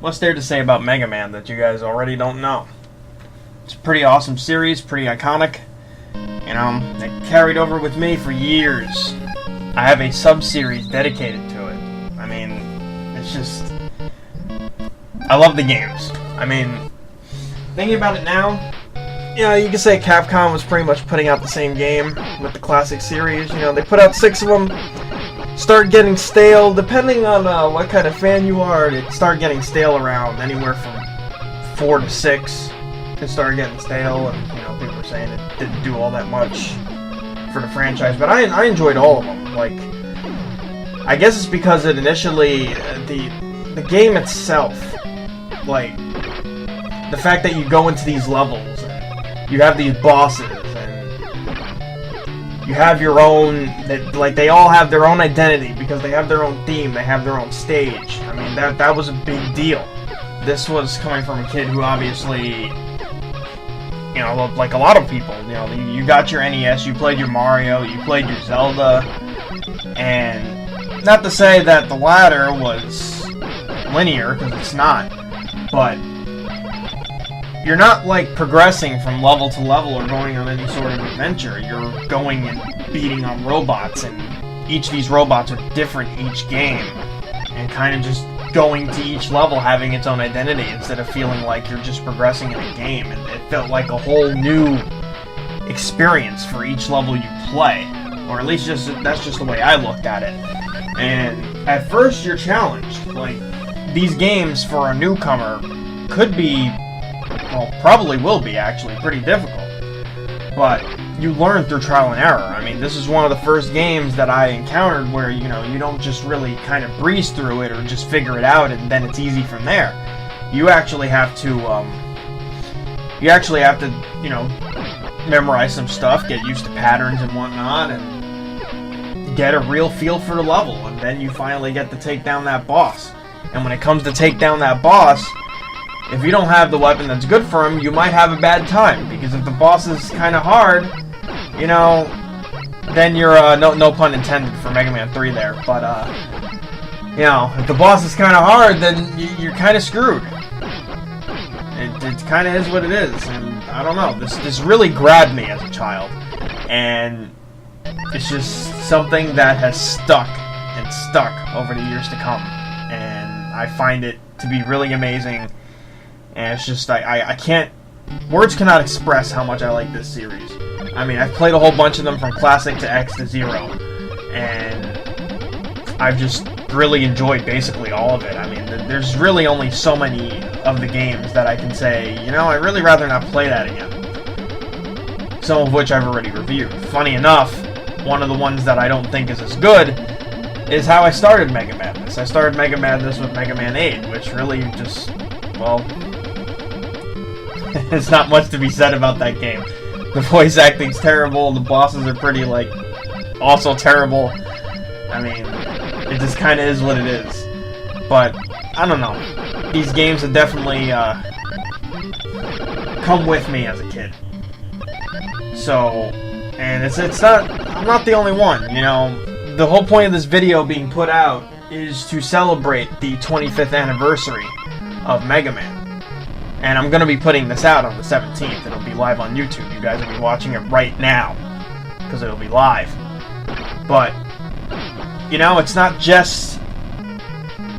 What's there to say about Mega Man that you guys already don't know? It's a pretty awesome series, pretty iconic. You know, it carried over with me for years. I have a sub-series dedicated to it. I mean, it's just... I love the games. I mean, thinking about it now, yeah, you can say Capcom was pretty much putting out the same game with the classic series. You know, they put out 6 of them, start getting stale, depending on what kind of fan you are, it start getting stale around anywhere from 4 to 6. It started getting stale, and you know, people were saying it didn't do all that much for the franchise, but I enjoyed all of them. Like, I guess it's because it initially, the game itself, like, the fact that you go into these levels, and you have these bosses, and you have your own, like, they all have their own identity, because they have their own theme, they have their own stage. I mean, that was a big deal. This was coming from a kid who obviously, you know, like a lot of people, you know, you got your NES, you played your Mario, you played your Zelda, and not to say that the latter was linear, because it's not, but you're not, like, progressing from level to level or going on any sort of adventure. You're going and beating on robots, and each of these robots are different each game, and kind of just going to each level having its own identity instead of feeling like you're just progressing in a game. And it felt like a whole new experience for each level you play, or at least that's just the way I looked at it. And at first you're challenged. Like, these games for a newcomer could be, well, probably will be actually pretty difficult, but you learn through trial and error. I mean, this is one of the first games that I encountered where, you know, you don't just really kind of breeze through it or just figure it out and then it's easy from there. You actually have to, you know, memorize some stuff, get used to patterns and whatnot, and get a real feel for the level, and then you finally get to take down that boss. And when it comes to take down that boss, if you don't have the weapon that's good for him, you might have a bad time, because if the boss is kind of hard, you know, then you're, no pun intended for Mega Man 3 there, but, you know, if the boss is kind of hard, then you're kind of screwed. It kind of is what it is, and I don't know, this really grabbed me as a child, and it's just something that has stuck and stuck over the years to come, and I find it to be really amazing. And it's just, I can't, words cannot express how much I like this series. I mean, I've played a whole bunch of them from Classic to X to Zero, and I've just really enjoyed basically all of it. I mean, there's really only so many of the games that I can say, you know, I'd really rather not play that again. Some of which I've already reviewed. Funny enough, one of the ones that I don't think is as good is how I started Mega Madness. I started Mega Madness with Mega Man 8, which really just, well, there's not much to be said about that game. The voice acting's terrible, the bosses are pretty, like, also terrible. I mean, it just kind of is what it is. But, I don't know. These games have definitely, come with me as a kid. So, and it's not, I'm not the only one, you know. The whole point of this video being put out is to celebrate the 25th anniversary of Mega Man. And I'm going to be putting this out on the 17th. It'll be live on YouTube. You guys will be watching it right now, because it'll be live. But, you know, it's not just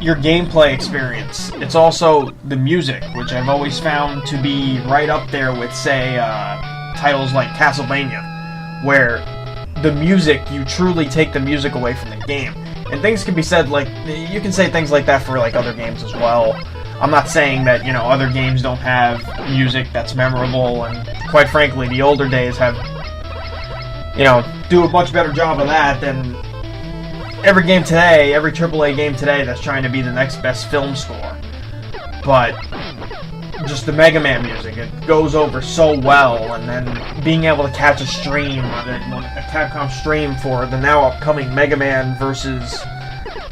your gameplay experience. It's also the music, which I've always found to be right up there with, say, titles like Castlevania, where the music, you truly take the music away from the game. And things can be said, like, you can say things like that for, like, other games as well. I'm not saying that, you know, other games don't have music that's memorable, and quite frankly, the older days have, you know, do a much better job of that than every game today, every AAA game today that's trying to be the next best film score. But just the Mega Man music, it goes over so well, and then being able to catch a stream, a Capcom stream for the now upcoming Mega Man versus,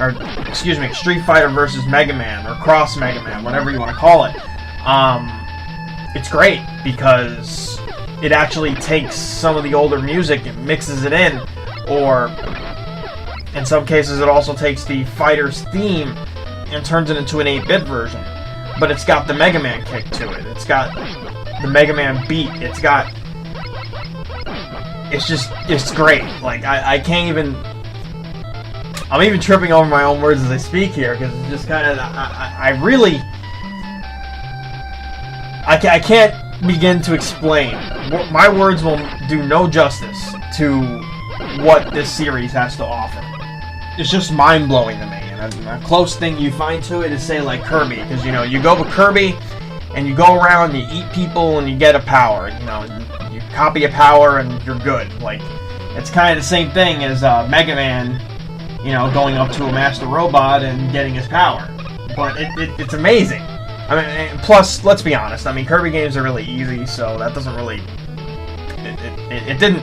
or excuse me, Street Fighter versus Mega Man, or Cross Mega Man, whatever you want to call it. It's great because it actually takes some of the older music and mixes it in, or in some cases it also takes the fighter's theme and turns it into an 8-bit version. but it's got the Mega Man kick to it. It's got the Mega Man beat. It's great. Like, I can't even... I'm even tripping over my own words as I speak here, because it's just kind of... I really... I can't begin to explain. My words will do no justice to what this series has to offer. It's just mind-blowing to me. And a close thing you find to it is, say, like Kirby. Because, you know, you go with Kirby, and you go around, you eat people, and you get a power. You know, you copy a power, and you're good. Like, it's kind of the same thing as Mega Man, you know, going up to a Master Robot and getting his power. But it's amazing. I mean, plus, let's be honest, I mean, Kirby games are really easy, so that doesn't really... It didn't...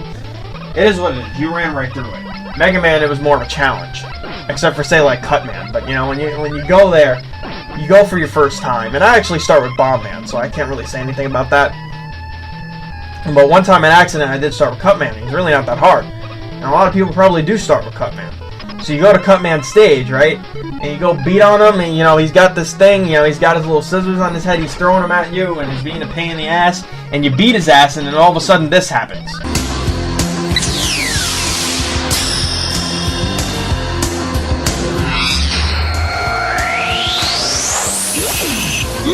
It is what it is. You ran right through it. Mega Man, it was more of a challenge. Except for, say, like, Cutman. But, you know, when you go there, you go for your first time. And I actually start with Bomb Man, so I can't really say anything about that. But one time, in accident, I did start with Cutman. He's really not that hard. And a lot of people probably do start with Cutman. So you go to Cutman's stage, right? And you go beat on him, and, you know, he's got this thing, you know, he's got his little scissors on his head, he's throwing them at you, and he's being a pain in the ass, and you beat his ass, and then all of a sudden this happens.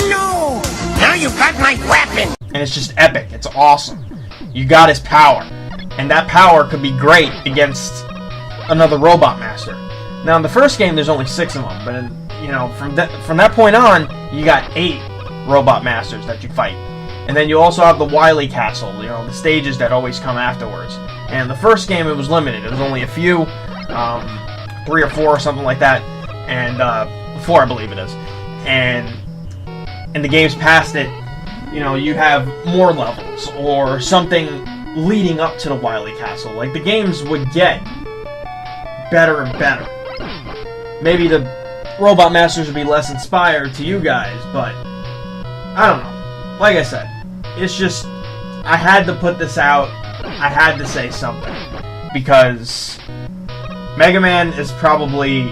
No! Now you got my weapon! And it's just epic. It's awesome. You got his power. And that power could be great against another Robot Master. Now, in the first game, there's only 6 of them, but, you know, from that point on, you got 8 Robot Masters that you fight. And then you also have the Wily Castle, you know, the stages that always come afterwards. And the first game, it was limited. It was only a few, 3 or 4 or something like that, and 4, I believe it is. And in the games past it, you know, you have more levels or something leading up to the Wily Castle. Like, the games would get better and better. Maybe the Robot Masters would be less inspired to you guys, but I don't know. Like I said, it's just, I had to put this out. I had to say something, because Mega Man is probably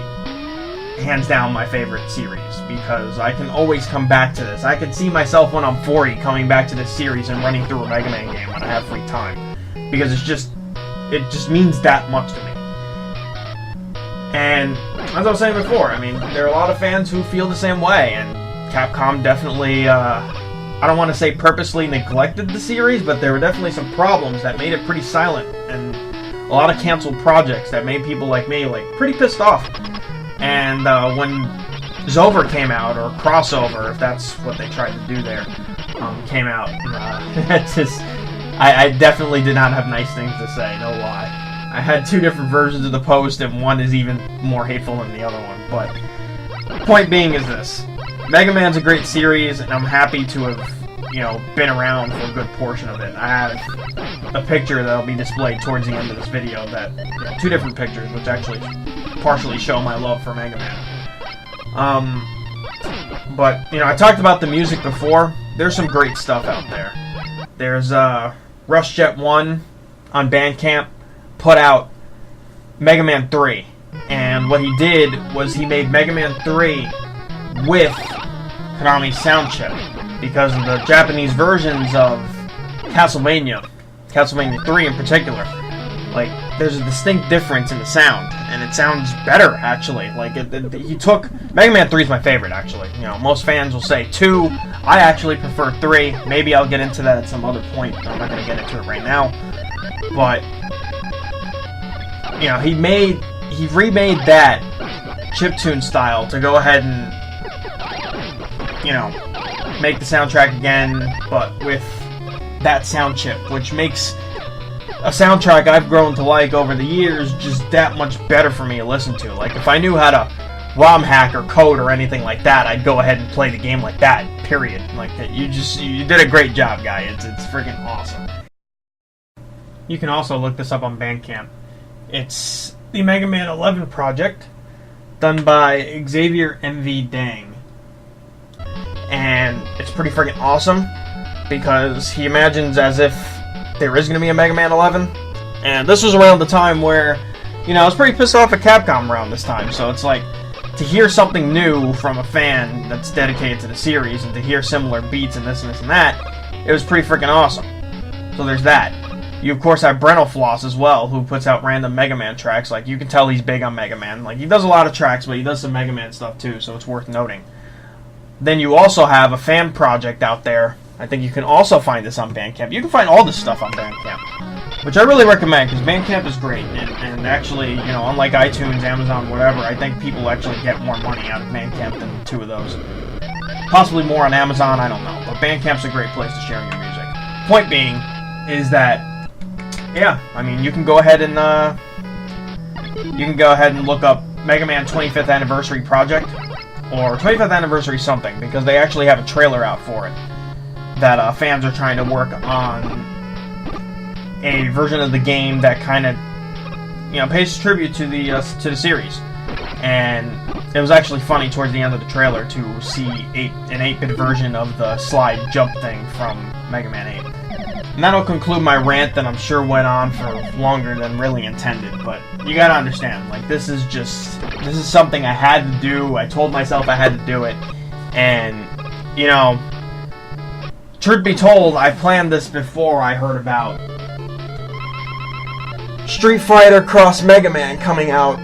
hands down my favorite series, because I can always come back to this. I can see myself when I'm 40 coming back to this series and running through a Mega Man game when I have free time, because it just means that much to me. And as I was saying before, I mean, there are a lot of fans who feel the same way, and Capcom definitely, I don't want to say purposely neglected the series, but there were definitely some problems that made it pretty silent, and a lot of canceled projects that made people like me, like, pretty pissed off. And when Zover came out, or Crossover, if that's what they tried to do there, came out, I definitely did not have nice things to say, no lie. I had 2 different versions of the post, and one is even more hateful than the other one. But point being is this: Mega Man's a great series, and I'm happy to have, you know, been around for a good portion of it. I have a picture that'll be displayed towards the end of this video. That, you know, 2 different pictures, which actually partially show my love for Mega Man. But, you know, I talked about the music before. There's some great stuff out there. There's RushJet 1 on Bandcamp put out Mega Man 3, and what he did was he made Mega Man 3 with Konami's sound chip, because of the Japanese versions of Castlevania 3 in particular. Like, there's a distinct difference in the sound, and it sounds better, actually. Like, he took... Mega Man 3 is my favorite, actually. You know, most fans will say 2. I actually prefer 3. Maybe I'll get into that at some other point. I'm not going to get into it right now. But, you know, he remade that chiptune style to go ahead and, you know, make the soundtrack again, but with that sound chip, which makes a soundtrack I've grown to like over the years just that much better for me to listen to. Like, if I knew how to ROM hack or code or anything like that, I'd go ahead and play the game like that, period. Like, you did a great job, guy. It's freaking awesome. You can also look this up on Bandcamp. It's the Mega Man 11 project, done by Xavier MV Dang. And it's pretty freaking awesome, because he imagines as if there is going to be a Mega Man 11. And this was around the time where, you know, I was pretty pissed off at Capcom around this time. So it's like, to hear something new from a fan that's dedicated to the series, and to hear similar beats and this and this and that, it was pretty freaking awesome. So there's that. You, of course, have Breno Floss as well, who puts out random Mega Man tracks. Like, you can tell he's big on Mega Man. Like, he does a lot of tracks, but he does some Mega Man stuff too, so it's worth noting. Then you also have a fan project out there. I think you can also find this on Bandcamp. You can find all this stuff on Bandcamp, which I really recommend, because Bandcamp is great. And actually, you know, unlike iTunes, Amazon, whatever, I think people actually get more money out of Bandcamp than the two of those. Possibly more on Amazon, I don't know. But Bandcamp's a great place to share your music. Point being is that, yeah, I mean, you can go ahead and look up Mega Man 25th Anniversary Project, or 25th Anniversary something, because they actually have a trailer out for it that fans are trying to work on a version of the game that kind of, you know, pays tribute to the series. And it was actually funny towards the end of the trailer to see an 8-bit version of the slide jump thing from Mega Man 8. And that'll conclude my rant that I'm sure went on for longer than really intended, but you gotta understand, like, this is something I had to do. I told myself I had to do it, and, you know, truth be told, I planned this before I heard about Street Fighter Cross Mega Man coming out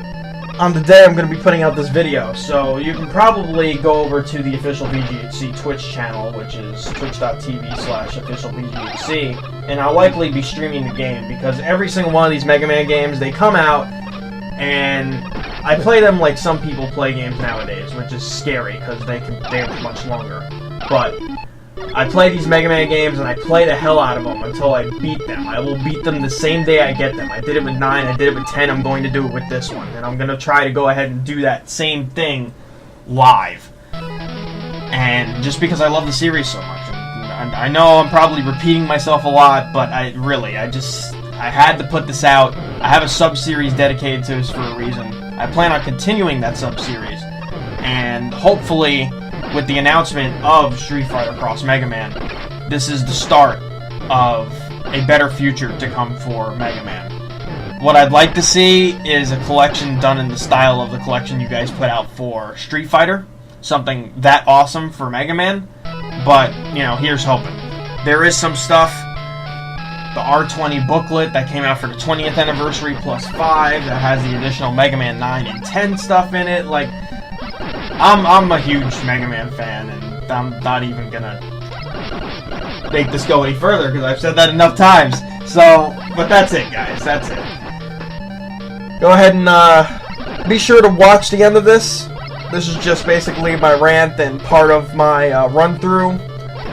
on the day I'm going to be putting out this video. So you can probably go over to the official V.G.H.C Twitch channel, which is twitch.tv/official V.G.H.C, and I'll likely be streaming the game, because every single one of these Mega Man games, they come out, and I play them like some people play games nowadays, which is scary, because they're much longer. But I play these Mega Man games, and I play the hell out of them until I beat them. I will beat them the same day I get them. I did it with 9, I did it with 10, I'm going to do it with this one. And I'm going to try to go ahead and do that same thing live. And just because I love the series so much. And I know I'm probably repeating myself a lot, but I had to put this out. I have a sub-series dedicated to this for a reason. I plan on continuing that sub-series. And hopefully, with the announcement of Street Fighter Cross Mega Man, this is the start of a better future to come for Mega Man. What I'd like to see is a collection done in the style of the collection you guys put out for Street Fighter. Something that awesome for Mega Man. But, you know, here's hoping. There is some stuff. The R20 booklet that came out for the 20th anniversary plus 5 that has the additional Mega Man 9 and 10 stuff in it. Like, I'm a huge Mega Man fan, and I'm not even gonna make this go any further, because I've said that enough times. So, but that's it, guys. That's it. Go ahead and be sure to watch the end of this. This is just basically my rant and part of my run-through,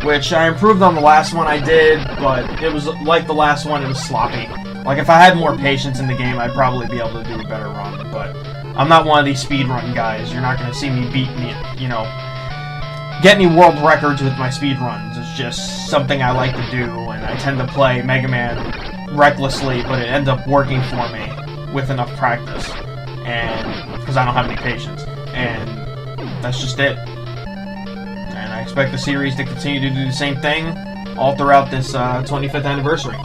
which I improved on the last one I did, but it was like the last one, it was sloppy. Like, if I had more patience in the game, I'd probably be able to do a better run, but I'm not one of these speedrun guys. You're not going to see me get any world records with my speedruns. It's just something I like to do, and I tend to play Mega Man recklessly, but it ends up working for me with enough practice, and because I don't have any patience, and that's just it. And I expect the series to continue to do the same thing all throughout this 25th anniversary.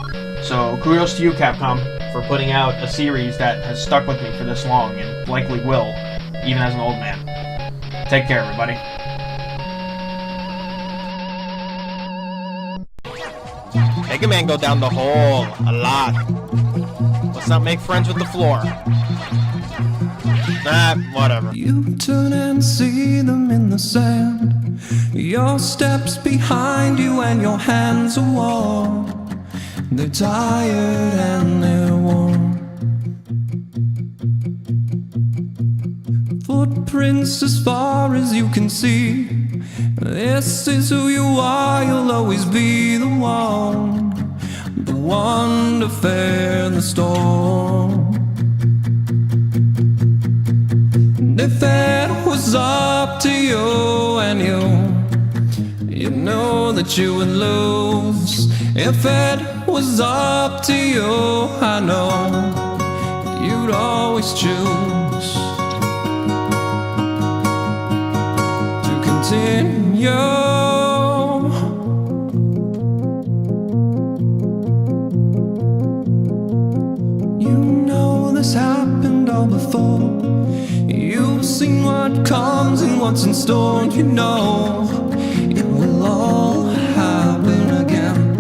So kudos to you, Capcom, for putting out a series that has stuck with me for this long, and likely will, even as an old man. Take care, everybody. Mega Man go down the hole a lot. Let's not make friends with the floor. Nah, whatever. You turn and see them in the sand. Your steps behind you and your hands are warm. They're tired and they're warm. Footprints as far as you can see. This is who you are, you'll always be the one to fare the storm. And if it was up to you and you know that you would lose. If it was up to you, I know you'd always choose to continue. You know this happened all before. You've seen what what's in store, you know it will all happen again.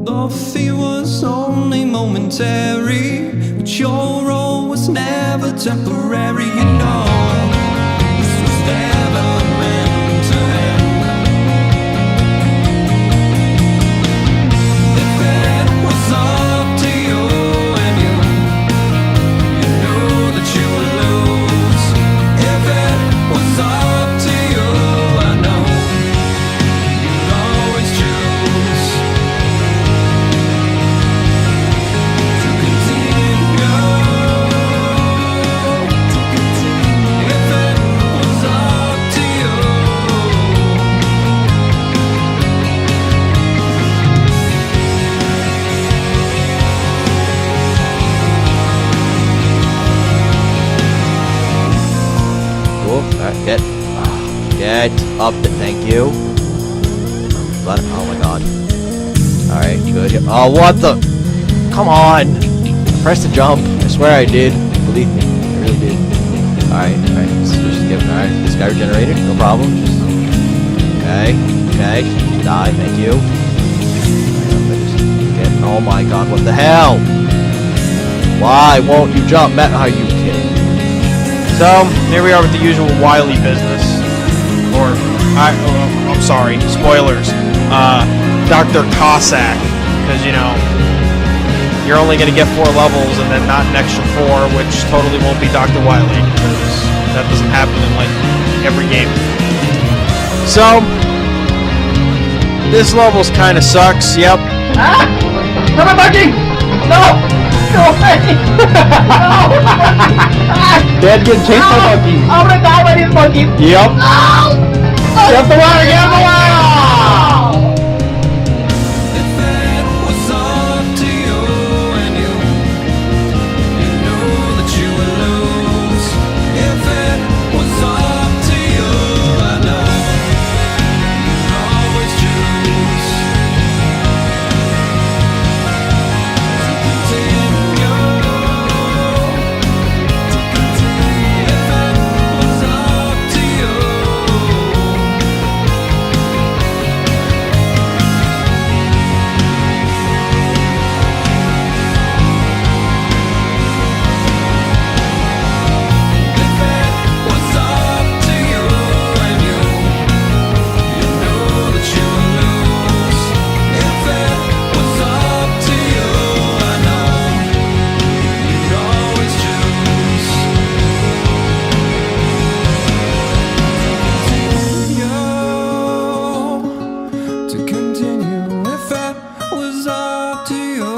The fear was only momentary, but your role was never temporary, you know. This was never meant to end. If it was up to you and you know that you would lose. If it was up to you, I know you'd always choose to continue. If it was up to you. Cool. Alright, get up. Thank you. But, oh my god. Alright, you good? Oh, what the? Come on! I pressed the jump. I swear I did. Believe me, I really did. Alright. So just give. Alright, this guy regenerated. No problem. Just, okay. Die. Thank you. Oh my god, what the hell? Why won't you jump? Matt, are you kidding? So, here we are with the usual Wily business. I'm sorry, spoilers. Dr. Cossack. Because, you know, you're only going to get 4 levels and then not an extra 4, which totally won't be Dr. Wily. Because that doesn't happen in, like, every game. So, this level's kind of sucks, yep. Ah! Come on, monkey! No! Go away! No! Dad getting chased by monkeys. I'm gonna die by these monkeys! Yep. No! Get the water, get the water! If it was up to you and you know that you would lose. If it was up to you, I know you'd always choose to continue. If it was up to you. If it was up to you and you know that you would lose. If it was up to you, I know you'd always choose to continue. If it was up to you.